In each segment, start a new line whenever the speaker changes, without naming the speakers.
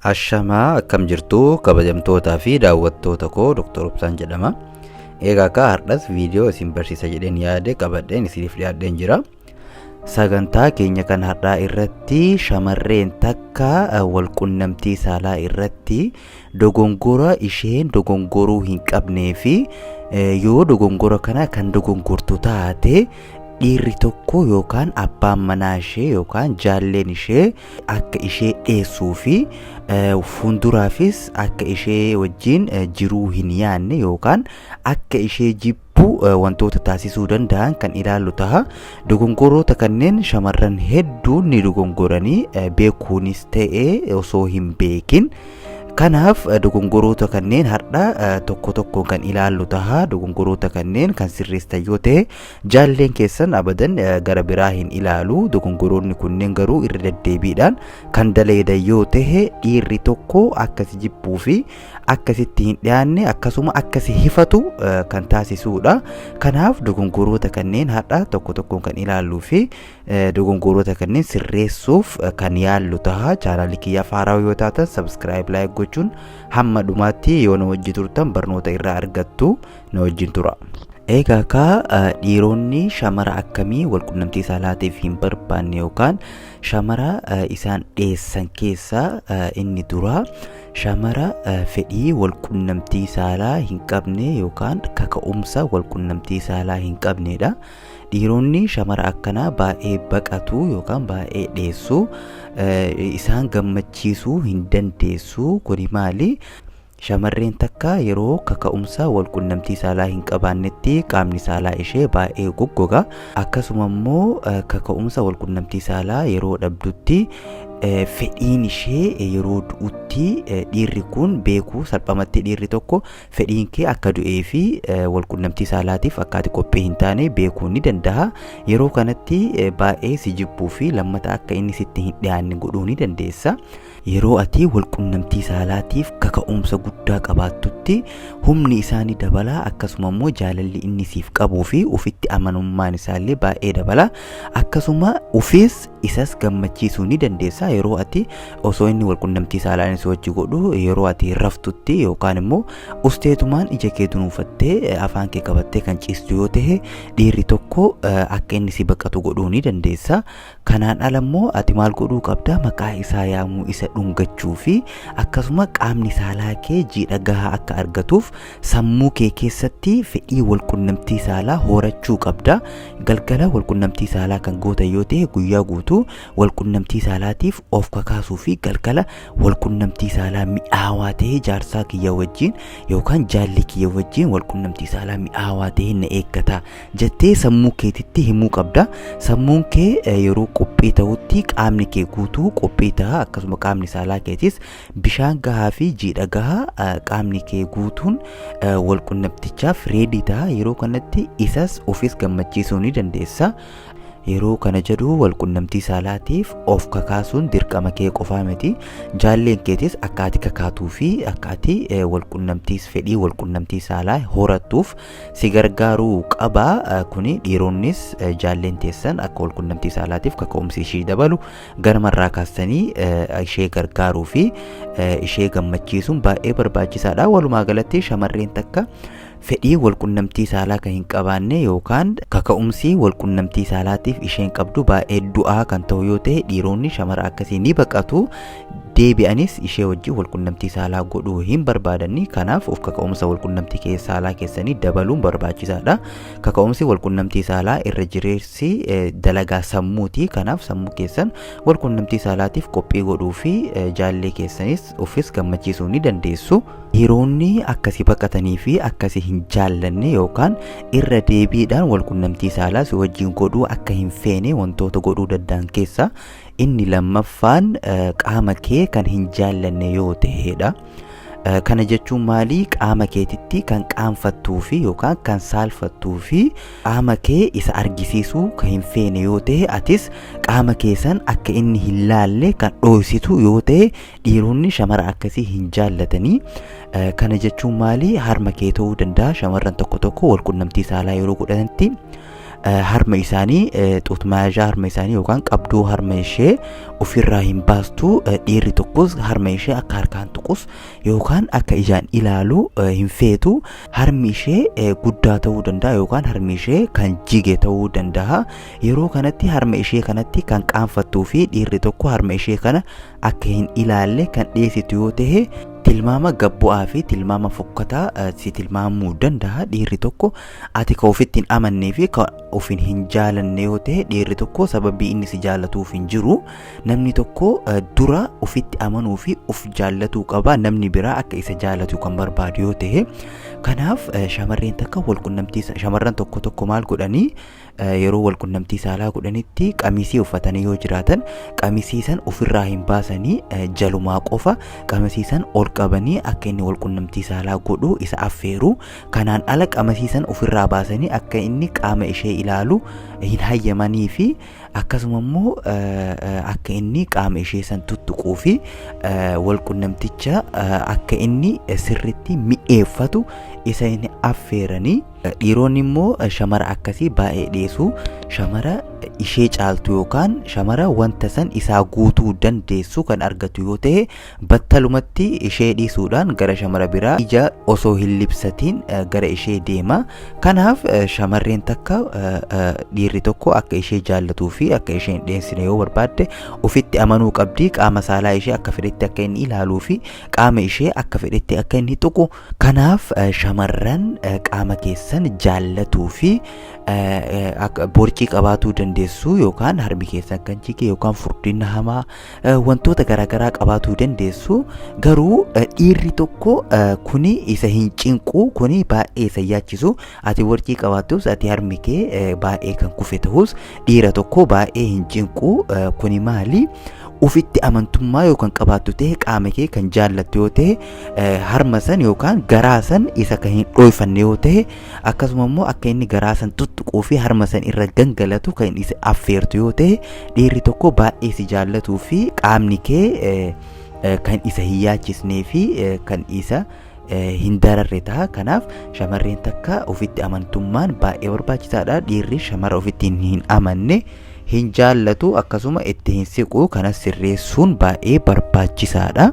Ashamaa akkam jirtu kabajamtootaa fi daawwattoota koo Dr. Obsaan jedhama. Egaa akka har'as viidiyoo isin barsiisa jedheen yaade qabadheen isiniif dhiyaadheen jira. Sagantaa keenya kan har'aa irratti shamarreen takka walqunnamtii saalaa irratti dogongora isheen dogongoruu hin qabnee fi yoo dogongora kana kan dogongortu taate dhiirri tokko yookaan abbaan manaa ishee yookaan jaalleen ishee akka ishee dheessuu fi fuulduraafis akka ishee wajjin jiruu hin yaanne yookaan akka ishee jibbu wantoota taasisuu danda'an kan ilaallu ta'a. Dogongoroota kanneen shamarran hedduun ni dogongoranii beekuunis ta'ee osoo hin beekin. Kanaaf dogongoroota kanneen har'a tokko tokko kan ilaallu ta'a. Dogongoroota kanneen kan sirreessan yoo ta'e jaalleen keessan abadan gara biraa hin ilaalu. Dogongoroonni kunneen garuu irra deddeebiidhaan kan daleedan yoo ta'e dhiirri tokko akkasi jibbuu fi akkasitti hin dhiyaanne akkasuma akkasi hifatu kan taasisuudha. Kanaaf dogongoroota kanneen har'a tokko tokko kan ilaalluu fi dogongoroota kanneen sirreessuuf kan yaallu ta'a. Chaanaalii kiyyaaf haaraa yoo taatan subscribe like gochuun hamma dhumaatti yoo na wajji turtan barnoota irraa argattu na wajjin tura. Egaa dhiironni shamara akkamii walqunnamtii saalaatiif hin barbaanne yookaan shamara isaan dheessan keessaa inni dura shamara fedhii walqunnamtii saalaa hin qabne yookaan kaka'umsa walqunnamtii saalaa hin qabnedha. Dhiironni shamara akkanaa baay'ee baqatu yookaan baay'ee dheessu isaan gammachiisuu hin dandeessu. Kuni maali? Shamarreen takka yeroo kaka'umsa walqunnamtii saalaa hin qabaannetti qaamni saalaa ishee baay'ee goggoga. Akkasuma immoo kaka'umsa walqunnamtii saalaa yeroo dhabdutti fedhiin ishee yeroo du'utti dhiirri kun beekuu salphamatti dhiirri tokko fedhiin kee akka du'ee fi walqunnamtii saalaatiif akka ati qophii hin taane beekuu ni danda'a. Yeroo kanatti baay'ee si jibbuu fi lammata akka inni sitti hin dhiyaanne godhuu ni dandeessa. Yeroo ati walqunnamtii saalaatiif kaka'umsa guddaa qabaattutti humni isaanii dabala. Akkasuma immoo jaalalli inni siif qabuu fi ufitti amanummaan isaallee baay'ee dabala. Akkasuma ufis isas gammachiisuu ni dandeessa. Yeroo ati osoo inni walqunnamtii saalaa si wajji godhu yeroo ati raftutti yookaan immoo usteetumaan ija kee dunuunfattee afaan kee qabattee kan ciistu yoo ta'e dhiirri tokko akka inni si baqatu godhuu ni dandeessa. Kanaan ala immoo ati maal godhuu qabda? Maqaa isaa yaamuu, isa dhungachuu fi akkasuma qaamni saalaa kee jiidha gahaa akka argatuuf sammuu kee keessatti fedhii walqunnamtii saalaa horachuu qabda. Galgala walqunnamtii saalaa kan gootan yoo ta'e guyyaa guutuu walqunnamtii saalaatiif of kakaasuu fi galgala walqunnamtii saalaa mi'aawaa ta'e jaarsaa kiyya wajjin yookaan jaalli kiyya wajjin walqunnamtii saalaa mi'aawaa ta'e na eeggata jettee sammuu keetitti himuu qabda. Sammuun kee yeroo qophii ta'utti qaamni kee guutuu qophii ta'a. Akkasuma qaamni saalaa keetis bishaan gahaa fi jiidha gahaa qaamni kee guutuun walqunnamtichaaf reedii ta'a. Yeroo kanatti isas ofis gammachiisuu ni dandeessa. Yeroo kana jedhu walqunnamtii saalaatiif of kakaasuun dirqama kee qofaa miti. Jaalleen keetis akka ati kakaatuu fi akka ati walqunnamtiis fedhii walqunnamtii saalaa horattuuf si gargaaruu qaba. Kuni dhiironnis jaalleen teessan akka walqunnamtii saalaatiif kaka'umsi ishee dabalu ganamarraa kaastanii ishee gargaaruu fi ishee gammachiisuun baay'ee barbaachisaadha. Walumaa galatti shamarreen takka fedhii walqunnamtii saalaa kan hin qabaanne yookaan kaka'umsi walqunnamtii saalaatiif isheen qabdu baay'ee du'aa kan ta'u yoo ta'e dhiironni shamara akkasii ni baqatu. Deebi'anis ishee wajjin walqunnamtii saalaa godhuu hin barbaadani. Kanaaf of kaka'umsa walqunnamtii saalaa keessanii dabaluun barbaachisaadha. Kaka'umsi walqunnamtii saalaa irra jireessi dalagaa sammuuti. Kanaaf sammuu keessan walqunnamtii saalaatiif qophii godhuu fi jaallee keessanis ofis gammachiisuu ni dandeessu. Dhiironni akkasii baqatanii fi akkasii hin jaallanne yookaan irra deebiidhaan walqunnamtii saalaa si wajjin godhuu akka hin feene wantoota godhuu danda'an keessa inni lammaffaan qaama kee kan hin jaallanne yoo ta'edha. Kana jechuun maali? Qaama keetitti kan qaanfattuu fi yookaan kan saalfattuu fi qaama kee isa argisiisuu kan hin feene yoo ta'e atis qaama keessan akka inni hin laalle kan dhoositu yoo ta'e dhiironni shamara akkasii hin jaallatanii. Kana jechuun maali? Harma kee ta'uu danda'a. Shamarran tokko tokko walqunnamtii saalaa yeroo godhanitti harma isaanii xuutmaayyaa harma isaanii yookaan qabduu harma ishee ofirraa hin baastu. Dhiirri tokkos harma ishee akka harkaan tuqus yookaan akka ijaan ilaalu hin feetu. Harmi ishee guddaa ta'uu danda'a yookaan harmi ishee kan jige ta'uu danda'a. Yeroo kanatti harma ishee kanatti kan qaanfattuu fi dhiirri tokko harma ishee kana akka hin ilaalle kan dhiyeessitu yoo ta'e tilmaama gabbu'aa fi tilmaama fokkataa si tilmaamuu danda'a. Dhiirri tokko ati kan ofitti hin amannee fi kan ofin hin jaalanne yoo ta'e dhiirri tokko sababii inni si jaallatuuf hin jiru. Namni tokko dura ofitti amanuu fi of jaallatuu qaba. Namni biraa akka isa jaallatu kan barbaadu yoo ta'e. Kanaaf shamarreen takka walqunnamtii shamarran tokko maal godhanii yeroo walqunnamtii saalaa godhanitti qamisii uffatanii yoo jiraatan qamisii san ofirraa hin baasanii jalumaa qofa qamisii san ol qabanii akka inni walqunnamtii saalaa godhu isa affeeru. Kanaan ala qamisii san ofirraa baasanii akka inni qaama ishee ilaalu hin hayyamanii fi akkasuma immoo akka inni qaama ishee san tuttuquu fi walqunnamticha akka inni sirritti mi'eeffatu isa hin affeeranii. Dhiironni immoo shamara akkasii baay'ee dhiyeessu. Shamara ishee caaltu yookaan shamara wanta san isaa guutuu dandeessu kan argatu yoo ta'e battalumatti ishee dhiisuudhaan gara shamara biraa ija osoo hin libsatiin gara ishee deema. Kanaaf shamarreen takka dhiirri tokko akka ishee jaallatuu fi akka ishee hin dhiyeessine yoo barbaadde ofitti amanuu qabdi. Qaama saalaa ishee akka fedhetti akka inni ilaaluu fi qaama ishee akka fedhetti akka inni tuqu. Kanaaf shamarran qaama keessan jaallatuu fi borcii qabaatuu dandeessu yookaan harmi keessan kan jige yookaan furdina hamaa wantoota garaagaraa qabaatuu dandeessu. Garuu dhiirri tokko kuni isa hin cinqu, kuni baay'ee isa yaachisu. Ati borcii qabaattus ati harmi kee baay'ee kan kufe ta'us dhiira tokko baay'ee hin cinqu. Kuni maali? Ufitti amantummaa yookaan qabaattu ta'e qaama kee kan jaallattu yoo ta'e harma san yookaan garaa san isa kan hin dhoyfanne yoo ta'e akkasuma immoo akka inni garaa san tuttuquu fi harma san irra gangalatu kan isa affeertu yoo ta'e dhiirri tokko baay'ee si jaallatuu fi qaamni kee kan isa hin yaachisnee fi kan isa hin dararre ta'a. Kanaaf shamarreen takka ofitti amantummaan baay'ee barbaachisaadha. Dhiirri shamara ofitti hin amanne hin jaallatu akkasuma itti hin siqu. Kanas sirreessuun baay'ee barbaachisaadha.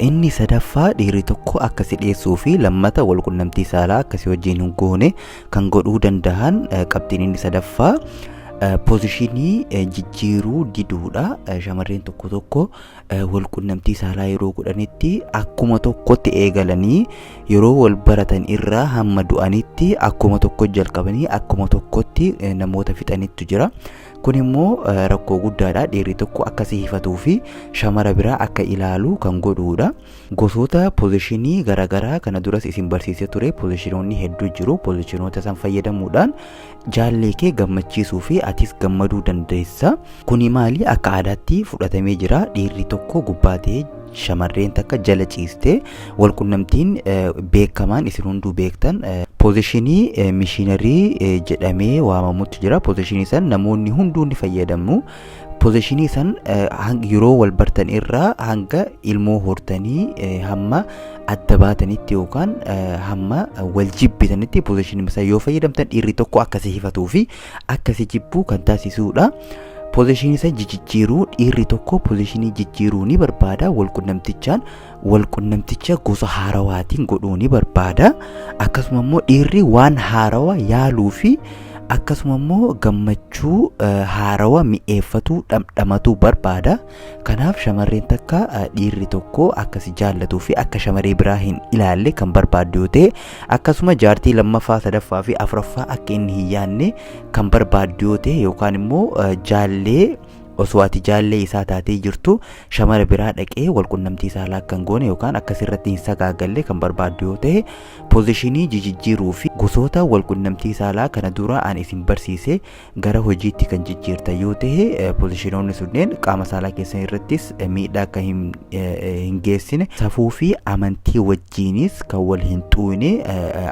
Inni sadaffaa dhiirri tokko akka si dhiyeessuu fi lammata walqunnamtii saalaa akkasii wajjin hin goone kan godhuu danda'an qabxiin inni sadaffaa pozishinii jijjiiruu diduudha. Shamarreen tokko walqunnamtii saalaa yeroo godhanitti akkuma tokkotti eegalanii yeroo wal baratan irraa hamma du'anitti akkuma tokko jalqabanii akkuma tokkotti namoota fixanittu jira. Kun immoo rakkoo guddaadha. Dhiirri tokko akka si hifatuu fi shamara biraa akka ilaalu kan godhuudha. Gosoota pozishinii garaagaraa kana duras isin barsiisee ture. Pozishinoonni hedduu jiru. Pozishinoota san fayyadamuudhaan jaallee kee gammachiisuu fi atis gammaduu dandeessa. Kuni maali? Akka aadaatti fudhatamee jira. Dhiirri tokko gubbaa ta'ee shamarreen takka jala ciistee walqunnamtiin beekamaan isin hunduu beektan pozishinii mishiinarii jedhamee waamamutti jira. Pozishinii san namoonni hunduu ni fayyadamu. Pozishinii san yeroo wal bartan irraa hanga ilmoo hortanii hamma adda baatanitti yookaan hamma wal jibbitanitti pozishinii san yoo fayyadamtan dhiirri tokko akka si hifatuu fi akka si jibbu kan taasisuudha. Pozishinii san jijjiiruu dhiirri tokko pozishinii jijjiiruu ni barbaada. Walqunnamticha gosa haarawaatiin godhuu ni barbaada. Akkasuma immoo dhiirri waan haarawaa yaaluu fi akkasuma immoo gammachuu haarawaa mi'eeffatuu dhamdhamatuu barbaada. Kanaaf shamarreen takka dhiirri tokko akka si jaallatuu fi akka shamarree biraa hin ilaalle kan barbaaddu yoo ta'e akkasuma jaartii lammaffaa sadaffaa fi afuraffaa akka inni hin yaanne kan barbaaddu yoo ta'e yookaan immoo jaallee osoo ati jaallee isaa taatee jirtu shamara biraa dhaqee walqunnamtii saalaa kan goone yookaan akkasirratti hin sagaagalle kan barbaaddu yoo ta'e pozishinii jijjiiruu fi gosoota walqunnamtii saalaa kana dura aan isin barsiise gara hojiitti kan jijjiirtan yoo ta'e pozishinoonni sunneen qaama saalaa keessan irrattis miidhaa akka hin geessine safuu fi amantii wajjiinis kan wal hin xuune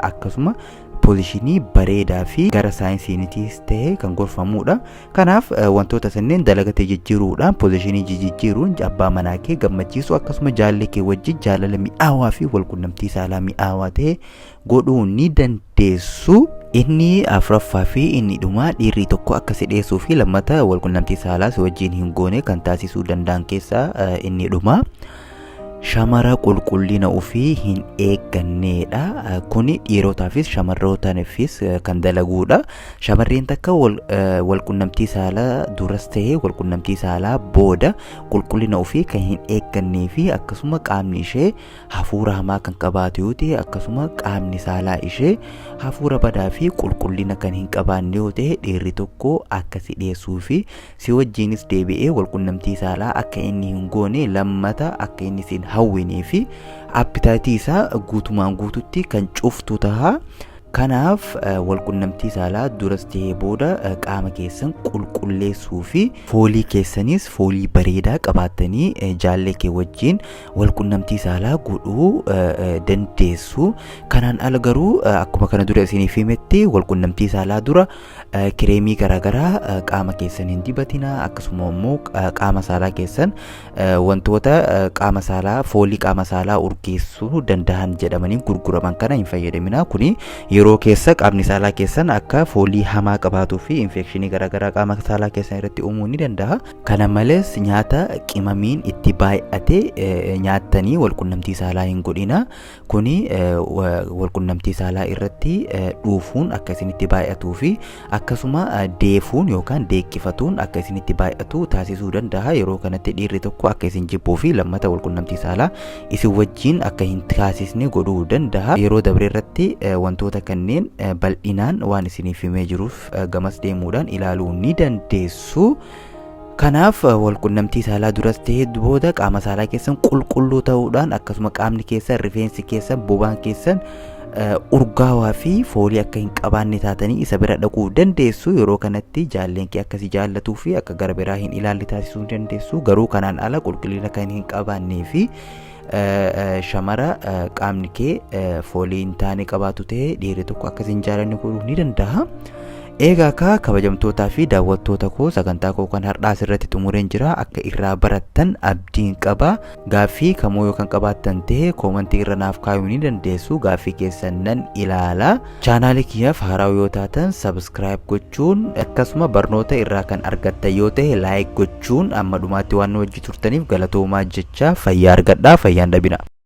akkasuma poozishinii bareedaa fi gara saayinsiinitis ta'e kan gorfamudha. Kanaaf wantoota sanneen dalagatee jijjiiruudhaan poozishinii jijjiiruun abbaa manaa kee gammachiisu akkasuma jaallee kee wajjin jaalala mi'aawaa fi walqunnamtii saalaa mi'aawaa ta'e godhuu ni dandeessu. Inni afuraffaa fi inni dhumaa dhiirri tokko akka si dhiyeessuu fi lammata walqunnamtii saalaa si wajjin hin goone kan taasisuu danda'an keessaa inni dhumaa shamara qulqullina ofii hin eeggannedha. Kuni dhiirotaafis shamarrootaafis kan dalaguudha. Shamarreen takka walqunnamtii saalaa duras ta'ee walqunnamtii saalaa booda qulqullina ofii kan hin eeggannee fi akkasuma qaamni ishee hafuura hamaa kan qabaatu yoo ta'e akkasuma qaamni saalaa ishee hafuura badaa fi qulqullina kan hin qabaanne yoo ta'e dhiirri tokko akka si dhiyeessuu fi si wajjinis deebi'ee walqunnamtii saalaa akka inni hin goone lammata akka inni siin hawwinee fi appitaayitii isaa guutumaan guututti kan cuftu ta'a. Kanaaf walqunnamtii saalaa duras ta'ee booda qaama keessan qulqulleessuu fi foolii keessanis foolii bareedaa qabaattanii jaallee kee wajjin walqunnamtii saalaa godhuu dandeessu. Kanaan ala garuu akkuma kana dura isiniif himetti walqunnamtii saalaa dura kireemii garaagaraa qaama keessan hin dibatina. Akkasuma immoo qaama saalaa keessan wantoota qaama saalaa foolii qaama saalaa urgeessuu danda'an jedhamanii gurguraman kana hin fayyadamina. Kuni yeroo keessa qaamni saalaa keessan akka foolii hamaa qabaatuu fi infekshinii garaagaraa qaama saalaa keessan irratti uumuu ni danda'a. Kana malees nyaata qimamiin itti baay'ate nyaattanii walqunnamtii saalaa hin godhina. Kuni walqunnamtii saalaa irratti dhuufuun akka isinitti baay'atuu fi akkasuma deefuun yookaan deeqqifatuun akka isinitti baay'atu taasisuu danda'a. Yeroo kanatti dhiirri tokko akka isin jibbuu fi lammata walqunnamtii saalaa isin wajjin akka hin taasisne godhuu danda'a. Yeroo dabre irratti wantoota kanneen bal'inaan waan isiniif himee jiruuf gamas deemuudhaan ilaaluu ni dandeessu. Kanaaf walqunnamtii saalaa duras ta'ee booda qaama saalaa keessan qulqulluu ta'uudhaan akkasuma qaamni keessan rifeensi keessan bobaan keessan urgaawaa fi foolii akka hin qabaanne taatanii isa bira dhaquu dandeessu. Yeroo kanatti jaalleen kee akkasi jaallatuu fi akka gara biraa hin ilaalle taasisuu dandeessu. Garuu kanaan ala qulqullina kan hin qabaannee fi shamara qaamni kee foolii hin taane qabaatu ta'e dhiirri tokko akkasiin jaalanne godhuu ni danda'a. Egaa kabajamtootaa fi daawwattoota koo sagantaa koo kan har'aas irratti xumureen jira. Akka irraa barattan abdiin qaba. Gaaffii kamuu yoo kan qabaattan ta'e koomantii irra naaf kaayuu ni dandeessu. Gaaffii keessan nan ilaala. Chaanaalii kiyyaaf haaraa yoo taatan sabskiraayib gochuun akkasuma barnoota irraa kan argattan yoo ta'e laayik gochuun amma dhumaatti waan nu wajji turtaniif galatoomaa jecha fayyaa argadhaa fayyaan dhabina.